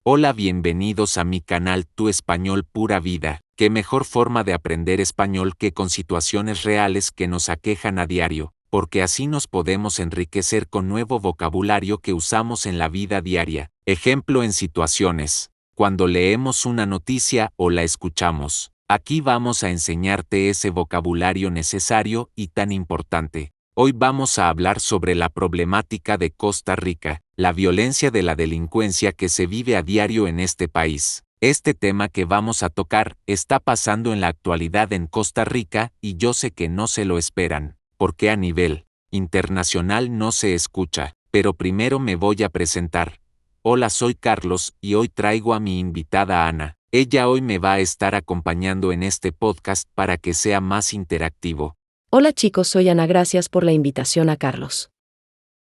Hola, bienvenidos a mi canal Tu Español Pura Vida. Qué mejor forma de aprender español que con situaciones reales que nos aquejan a diario, porque así nos podemos enriquecer con nuevo vocabulario que usamos en la vida diaria. Ejemplo en situaciones. Cuando leemos una noticia o la escuchamos. Aquí vamos a enseñarte ese vocabulario necesario y tan importante. Hoy vamos a hablar sobre la problemática de Costa Rica, la violencia de la delincuencia que se vive a diario en este país. Este tema que vamos a tocar está pasando en la actualidad en Costa Rica y yo sé que no se lo esperan, porque a nivel internacional no se escucha, pero primero me voy a presentar. Hola, soy Carlos y hoy traigo a mi invitada Ana. Ella hoy me va a estar acompañando en este podcast para que sea más interactivo. Hola chicos, soy Ana, gracias por la invitación a Carlos.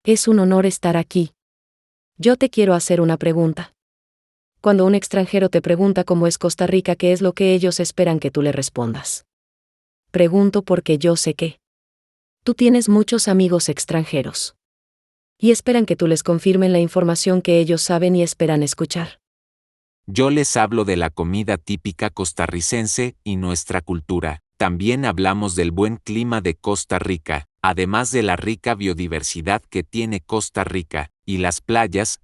Es un honor estar aquí. Yo te quiero hacer una pregunta. Cuando un extranjero te pregunta cómo es Costa Rica, ¿qué es lo que ellos esperan que tú le respondas? Pregunto porque yo sé que tú tienes muchos amigos extranjeros. Y esperan que tú les confirmen la información que ellos saben y esperan escuchar. Yo les hablo de la comida típica costarricense y nuestra cultura. También hablamos del buen clima de Costa Rica, además de la rica biodiversidad que tiene Costa Rica, y las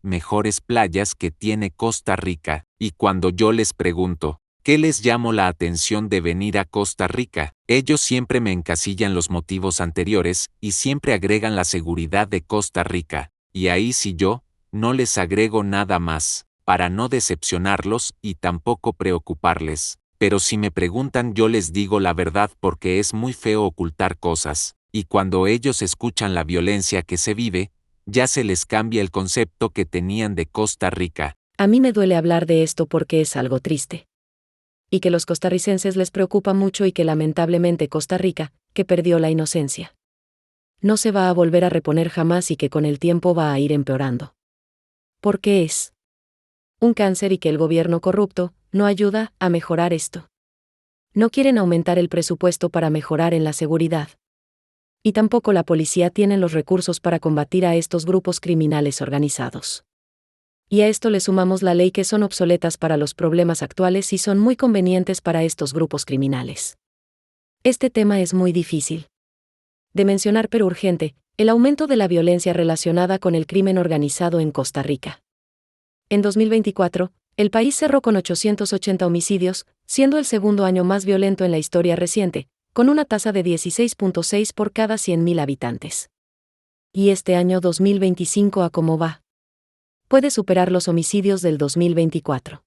mejores playas que tiene Costa Rica. Y cuando yo les pregunto, ¿qué les llamó la atención de venir a Costa Rica? Ellos siempre me encasillan los motivos anteriores y siempre agregan la seguridad de Costa Rica. Y ahí sí yo, no les agrego nada más, para no decepcionarlos y tampoco preocuparles. Pero si me preguntan, yo les digo la verdad porque es muy feo ocultar cosas, y cuando ellos escuchan la violencia que se vive, ya se les cambia el concepto que tenían de Costa Rica. A mí me duele hablar de esto porque es algo triste. Y que los costarricenses les preocupa mucho y que lamentablemente Costa Rica, que perdió la inocencia, no se va a volver a reponer jamás y que con el tiempo va a ir empeorando. Porque es un cáncer y que el gobierno corrupto no ayuda a mejorar esto. No quieren aumentar el presupuesto para mejorar en la seguridad. Y tampoco la policía tiene los recursos para combatir a estos grupos criminales organizados. Y a esto le sumamos la ley que son obsoletas para los problemas actuales y son muy convenientes para estos grupos criminales. Este tema es muy difícil de mencionar pero urgente, el aumento de la violencia relacionada con el crimen organizado en Costa Rica. En 2024, el país cerró con 880 homicidios, siendo el segundo año más violento en la historia reciente, con una tasa de 16.6 por cada 100.000 habitantes. ¿Y este año 2025 a cómo va? Puede superar los homicidios del 2024.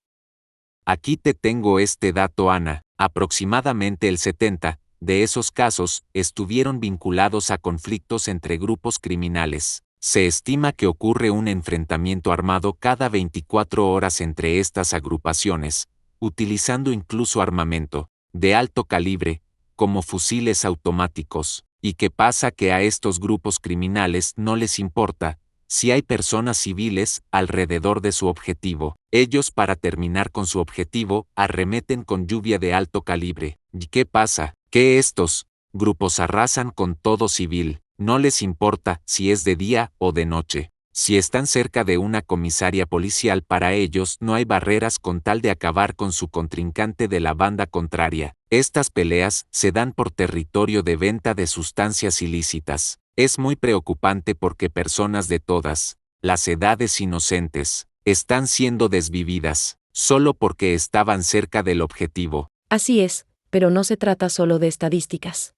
Aquí te tengo este dato, Ana. Aproximadamente el 70% de esos casos estuvieron vinculados a conflictos entre grupos criminales. Se estima que ocurre un enfrentamiento armado cada 24 horas entre estas agrupaciones, utilizando incluso armamento de alto calibre, como fusiles automáticos. ¿Y qué pasa? Que a estos grupos criminales no les importa si hay personas civiles alrededor de su objetivo. Ellos, para terminar con su objetivo, arremeten con lluvia de alto calibre. ¿Y qué pasa? Que estos grupos arrasan con todo civil. No les importa si es de día o de noche. Si están cerca de una comisaría policial, para ellos no hay barreras con tal de acabar con su contrincante de la banda contraria. Estas peleas se dan por territorio de venta de sustancias ilícitas. Es muy preocupante porque personas de todas las edades inocentes están siendo desvividas, solo porque estaban cerca del objetivo. Así es, pero no se trata solo de estadísticas.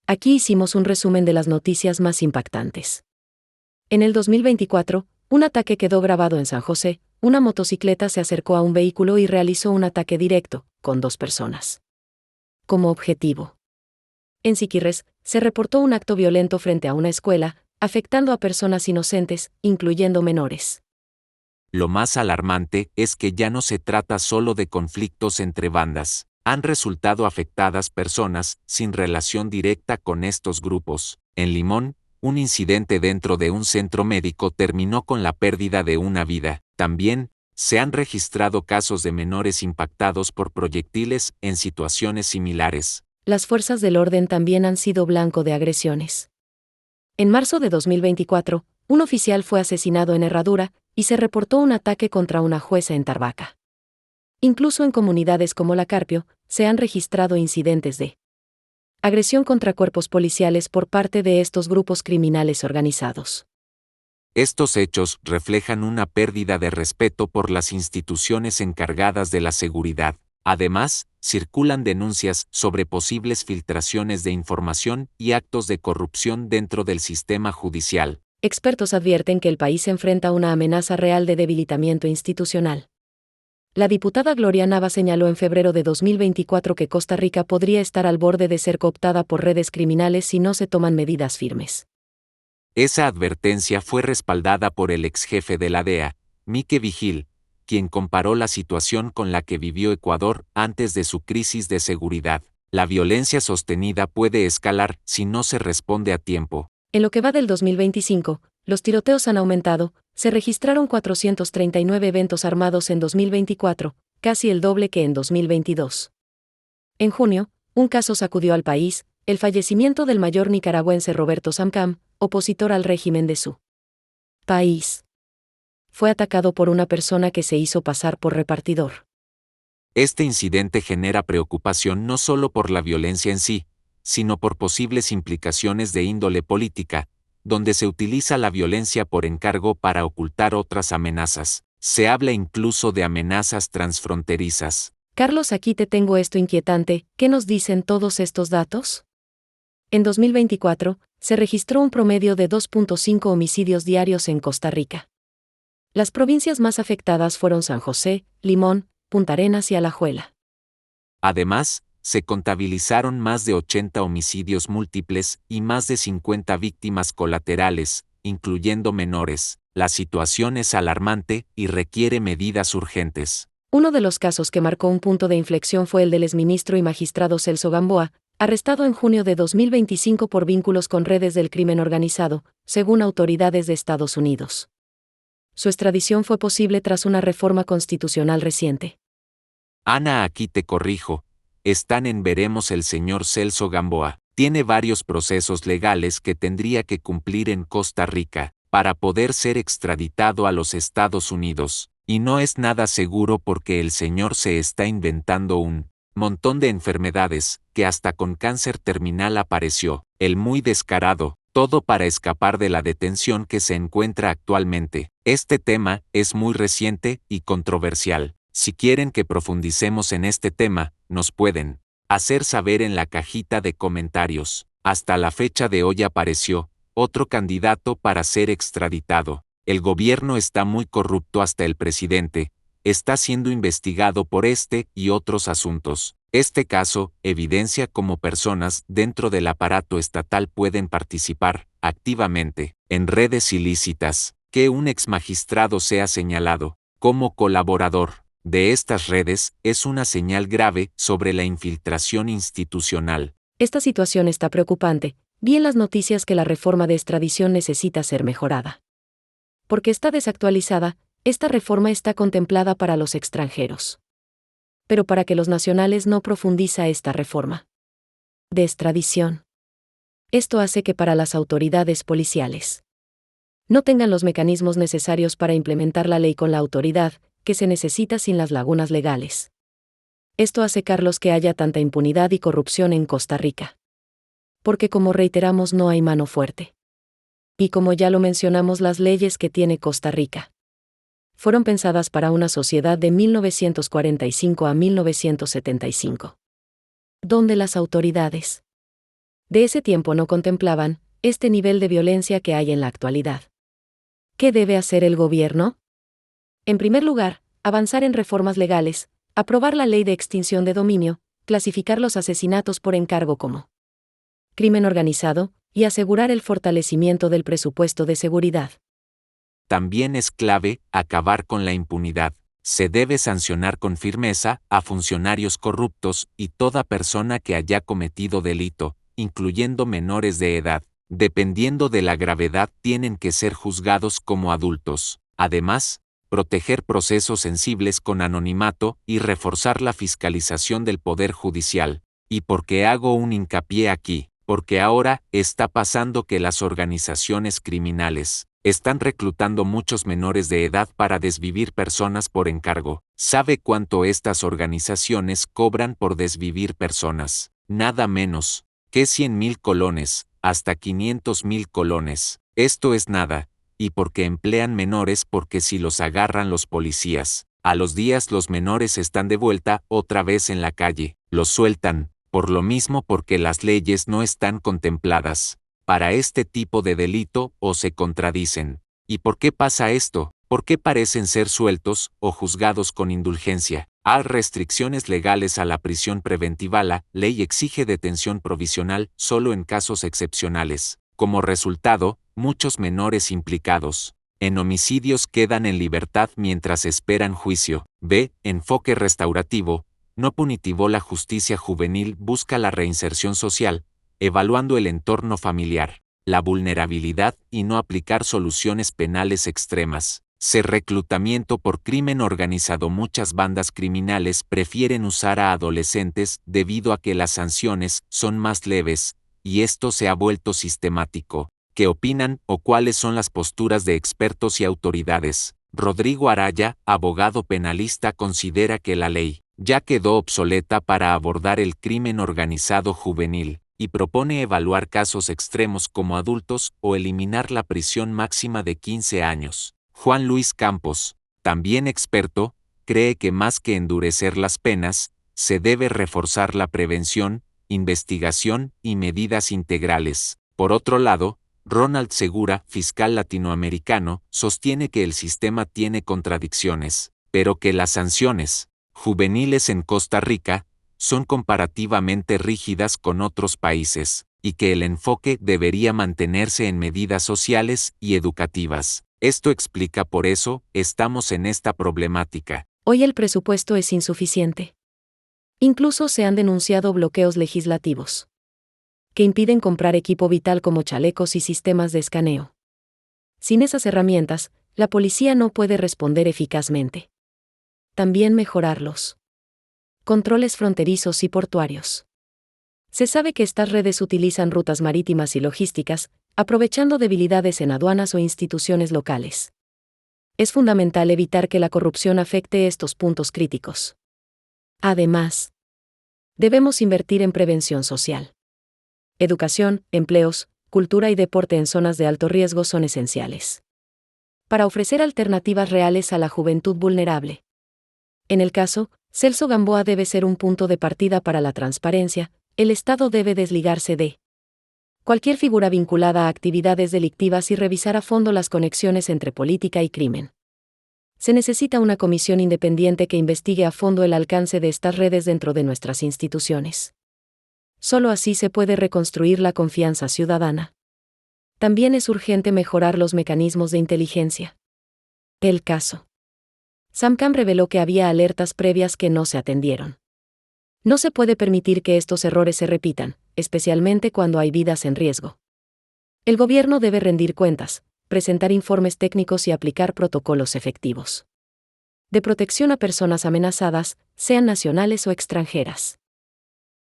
Aquí hicimos un resumen de las noticias más impactantes. En el 2024, un ataque quedó grabado en San José. Una motocicleta se acercó a un vehículo y realizó un ataque directo, con 2 personas como objetivo. En Siquirres, se reportó un acto violento frente a una escuela, afectando a personas inocentes, incluyendo menores. Lo más alarmante es que ya no se trata solo de conflictos entre bandas. Han resultado afectadas personas sin relación directa con estos grupos. En Limón, un incidente dentro de un centro médico terminó con la pérdida de una vida. También, se han registrado casos de menores impactados por proyectiles en situaciones similares. Las fuerzas del orden también han sido blanco de agresiones. En marzo de 2024, un oficial fue asesinado en Herradura, y se reportó un ataque contra una jueza en Tarbaca. Incluso en comunidades como La Carpio, se han registrado incidentes de agresión contra cuerpos policiales por parte de estos grupos criminales organizados. Estos hechos reflejan una pérdida de respeto por las instituciones encargadas de la seguridad. Además, circulan denuncias sobre posibles filtraciones de información y actos de corrupción dentro del sistema judicial. Expertos advierten que el país enfrenta una amenaza real de debilitamiento institucional. La diputada Gloria Nava señaló en febrero de 2024 que Costa Rica podría estar al borde de ser cooptada por redes criminales si no se toman medidas firmes. Esa advertencia fue respaldada por el exjefe de la DEA, Mike Vigil, quien comparó la situación con la que vivió Ecuador antes de su crisis de seguridad. La violencia sostenida puede escalar si no se responde a tiempo. En lo que va del 2025, los tiroteos han aumentado, se registraron 439 eventos armados en 2024, casi el doble que en 2022. En junio, un caso sacudió al país, el fallecimiento del mayor nicaragüense Roberto Samcam, opositor al régimen de su país. Fue atacado por una persona que se hizo pasar por repartidor. Este incidente genera preocupación no solo por la violencia en sí, sino por posibles implicaciones de índole política, donde se utiliza la violencia por encargo para ocultar otras amenazas. Se habla incluso de amenazas transfronterizas. Carlos, aquí te tengo esto inquietante, ¿qué nos dicen todos estos datos? En 2024, se registró un promedio de 2.5 homicidios diarios en Costa Rica. Las provincias más afectadas fueron San José, Limón, Punta Arenas y Alajuela. Además, se contabilizaron más de 80 homicidios múltiples y más de 50 víctimas colaterales, incluyendo menores. La situación es alarmante y requiere medidas urgentes. Uno de los casos que marcó un punto de inflexión fue el del exministro y magistrado Celso Gamboa, arrestado en junio de 2025 por vínculos con redes del crimen organizado, según autoridades de Estados Unidos. Su extradición fue posible tras una reforma constitucional reciente. Ana, aquí te corrijo. Están en veremos el señor Celso Gamboa. Tiene varios procesos legales que tendría que cumplir en Costa Rica para poder ser extraditado a los Estados Unidos. Y no es nada seguro porque el señor se está inventando un montón de enfermedades, que hasta con cáncer terminal apareció. El muy descarado, todo para escapar de la detención que se encuentra actualmente. Este tema es muy reciente y controversial. Si quieren que profundicemos en este tema, nos pueden hacer saber en la cajita de comentarios. Hasta la fecha de hoy apareció otro candidato para ser extraditado. El gobierno está muy corrupto, hasta el presidente está siendo investigado por este y otros asuntos. Este caso evidencia cómo personas dentro del aparato estatal pueden participar activamente en redes ilícitas. Que un exmagistrado sea señalado como colaborador de estas redes es una señal grave sobre la infiltración institucional. Esta situación está preocupante. Vi en las noticias que la reforma de extradición necesita ser mejorada. Porque está desactualizada, esta reforma está contemplada para los extranjeros. Pero para que los nacionales no profundiza esta reforma de extradición. Esto hace que para las autoridades policiales no tengan los mecanismos necesarios para implementar la ley con la autoridad que se necesita sin las lagunas legales. Esto hace, Carlos, que haya tanta impunidad y corrupción en Costa Rica. Porque, como reiteramos, no hay mano fuerte. Y como ya lo mencionamos, las leyes que tiene Costa Rica fueron pensadas para una sociedad de 1945 a 1975, donde las autoridades de ese tiempo no contemplaban este nivel de violencia que hay en la actualidad. ¿Qué debe hacer el gobierno? En primer lugar, avanzar en reformas legales, aprobar la ley de extinción de dominio, clasificar los asesinatos por encargo como crimen organizado, y asegurar el fortalecimiento del presupuesto de seguridad. También es clave acabar con la impunidad. Se debe sancionar con firmeza a funcionarios corruptos y toda persona que haya cometido delito, incluyendo menores de edad. Dependiendo de la gravedad, tienen que ser juzgados como adultos. Además, proteger procesos sensibles con anonimato y reforzar la fiscalización del Poder Judicial. ¿Y por qué hago un hincapié aquí? Porque ahora está pasando que las organizaciones criminales Están reclutando muchos menores de edad para desvivir personas por encargo. ¿Sabe cuánto estas organizaciones cobran por desvivir personas? Nada menos que 100,000 colones, hasta 500,000 colones. Esto es nada. Y porque emplean menores porque si los agarran los policías, a los días los menores están de vuelta otra vez en la calle, los sueltan, por lo mismo porque las leyes no están contempladas para este tipo de delito o se contradicen. ¿Y por qué pasa esto? ¿Por qué parecen ser sueltos o juzgados con indulgencia? Hay restricciones legales a la prisión preventiva. La ley exige detención provisional solo en casos excepcionales. Como resultado, muchos menores implicados en homicidios quedan en libertad mientras esperan juicio. B. Enfoque restaurativo, no punitivo. La justicia juvenil busca la reinserción social, evaluando el entorno familiar, la vulnerabilidad y no aplicar soluciones penales extremas. C. Reclutamiento por crimen organizado. Muchas bandas criminales prefieren usar a adolescentes debido a que las sanciones son más leves, y esto se ha vuelto sistemático. ¿Qué opinan o cuáles son las posturas de expertos y autoridades? Rodrigo Araya, abogado penalista, considera que la ley ya quedó obsoleta para abordar el crimen organizado juvenil, y propone evaluar casos extremos como adultos o eliminar la prisión máxima de 15 años. Juan Luis Campos, también experto, cree que más que endurecer las penas, se debe reforzar la prevención, investigación y medidas integrales. Por otro lado, Ronald Segura, fiscal latinoamericano, sostiene que el sistema tiene contradicciones, pero que las sanciones juveniles en Costa Rica son comparativamente rígidas con otros países, y que el enfoque debería mantenerse en medidas sociales y educativas. Esto explica por eso estamos en esta problemática. Hoy el presupuesto es insuficiente. Incluso se han denunciado bloqueos legislativos que impiden comprar equipo vital como chalecos y sistemas de escaneo. Sin esas herramientas, la policía no puede responder eficazmente. También mejorar los controles fronterizos y portuarios. Se sabe que estas redes utilizan rutas marítimas y logísticas, aprovechando debilidades en aduanas o instituciones locales. Es fundamental evitar que la corrupción afecte estos puntos críticos. Además, debemos invertir en prevención social. Educación, empleos, cultura y deporte en zonas de alto riesgo son esenciales para ofrecer alternativas reales a la juventud vulnerable. En el caso, Celso Gamboa debe ser un punto de partida para la transparencia. El Estado debe desligarse de cualquier figura vinculada a actividades delictivas y revisar a fondo las conexiones entre política y crimen. Se necesita una comisión independiente que investigue a fondo el alcance de estas redes dentro de nuestras instituciones. Solo así se puede reconstruir la confianza ciudadana. También es urgente mejorar los mecanismos de inteligencia. El caso SAMCAM reveló que había alertas previas que no se atendieron. No se puede permitir que estos errores se repitan, especialmente cuando hay vidas en riesgo. El gobierno debe rendir cuentas, presentar informes técnicos y aplicar protocolos efectivos de protección a personas amenazadas, sean nacionales o extranjeras.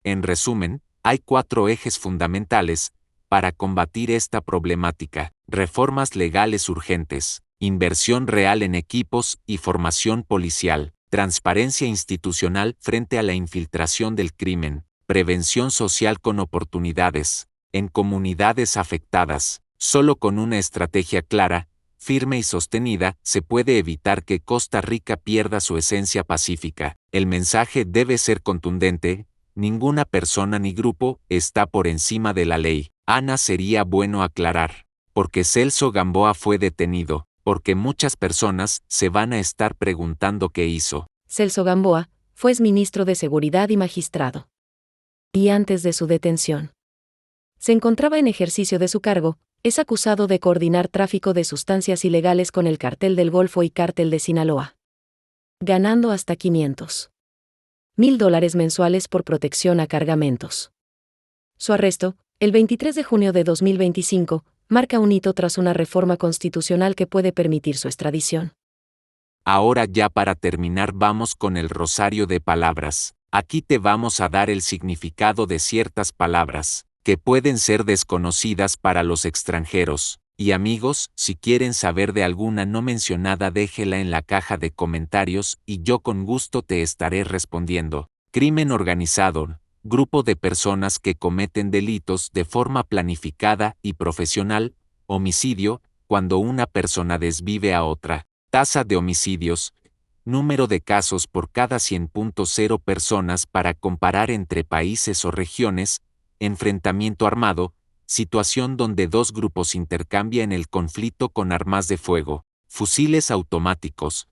En resumen, hay 4 ejes fundamentales para combatir esta problemática: reformas legales urgentes, inversión real en equipos y formación policial, transparencia institucional frente a la infiltración del crimen, prevención social con oportunidades en comunidades afectadas. Solo con una estrategia clara, firme y sostenida, se puede evitar que Costa Rica pierda su esencia pacífica. El mensaje debe ser contundente: ninguna persona ni grupo está por encima de la ley. Ana, sería bueno aclarar, porque Celso Gamboa fue detenido, porque muchas personas se van a estar preguntando qué hizo. Celso Gamboa fue exministro de Seguridad y magistrado. Y antes de su detención, se encontraba en ejercicio de su cargo. Es acusado de coordinar tráfico de sustancias ilegales con el Cartel del Golfo y Cártel de Sinaloa, ganando hasta $500,000 mensuales por protección a cargamentos. Su arresto, el 23 de junio de 2025, marca un hito tras una reforma constitucional que puede permitir su extradición. Ahora ya para terminar vamos con el rosario de palabras. Aquí te vamos a dar el significado de ciertas palabras que pueden ser desconocidas para los extranjeros. Y amigos, si quieren saber de alguna no mencionada, déjela en la caja de comentarios y yo con gusto te estaré respondiendo. Crimen organizado. Grupo de personas que cometen delitos de forma planificada y profesional. Homicidio, cuando una persona desvive a otra. Tasa de homicidios. Número de casos por cada 100.0 personas para comparar entre países o regiones. Enfrentamiento armado. Situación donde dos grupos intercambian el conflicto con armas de fuego, fusiles automáticos,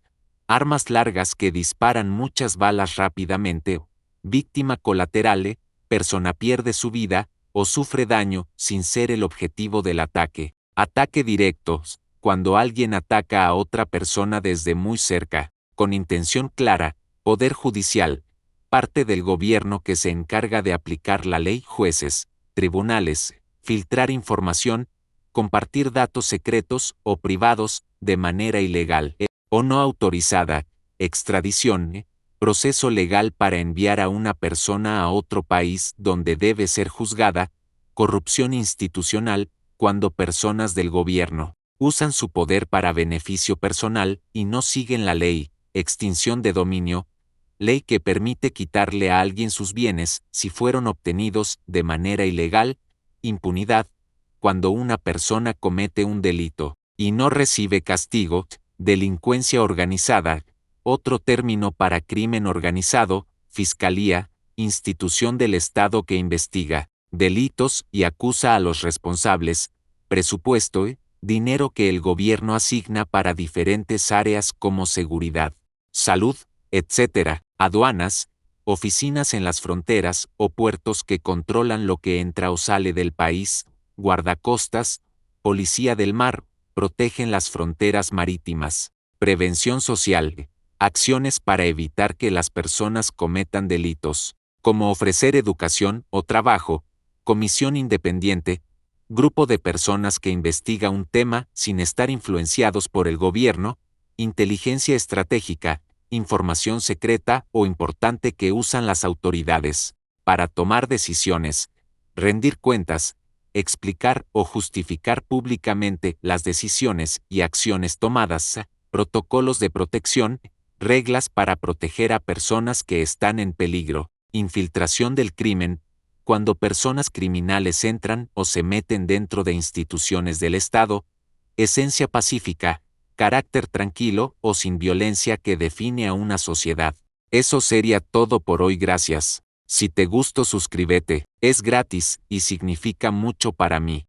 armas largas que disparan muchas balas rápidamente. Víctima colateral, persona pierde su vida o sufre daño sin ser el objetivo del ataque. Ataque directo, cuando alguien ataca a otra persona desde muy cerca, con intención clara. Poder judicial, parte del gobierno que se encarga de aplicar la ley. Jueces, tribunales, filtrar información, compartir datos secretos o privados de manera ilegal o no autorizada. Extradición, proceso legal para enviar a una persona a otro país donde debe ser juzgada. Corrupción institucional, cuando personas del gobierno usan su poder para beneficio personal y no siguen la ley. Extinción de dominio, ley que permite quitarle a alguien sus bienes si fueron obtenidos de manera ilegal. Impunidad, cuando una persona comete un delito y no recibe castigo. Delincuencia organizada, otro término para crimen organizado. Fiscalía, institución del Estado que investiga delitos y acusa a los responsables. Presupuesto, dinero que el gobierno asigna para diferentes áreas como seguridad, salud, etc. Aduanas, oficinas en las fronteras o puertos que controlan lo que entra o sale del país. Guardacostas, policía del mar, protegen las fronteras marítimas. Prevención social, acciones para evitar que las personas cometan delitos, como ofrecer educación o trabajo. Comisión independiente, grupo de personas que investiga un tema sin estar influenciados por el gobierno. Inteligencia estratégica, información secreta o importante que usan las autoridades para tomar decisiones, rendir cuentas, explicar o justificar públicamente las decisiones y acciones tomadas. Protocolos de protección, reglas para proteger a personas que están en peligro. Infiltración del crimen, cuando personas criminales entran o se meten dentro de instituciones del Estado. Esencia pacífica, carácter tranquilo o sin violencia que define a una sociedad. Eso sería todo por hoy, gracias. Si te gustó, suscríbete, es gratis y significa mucho para mí.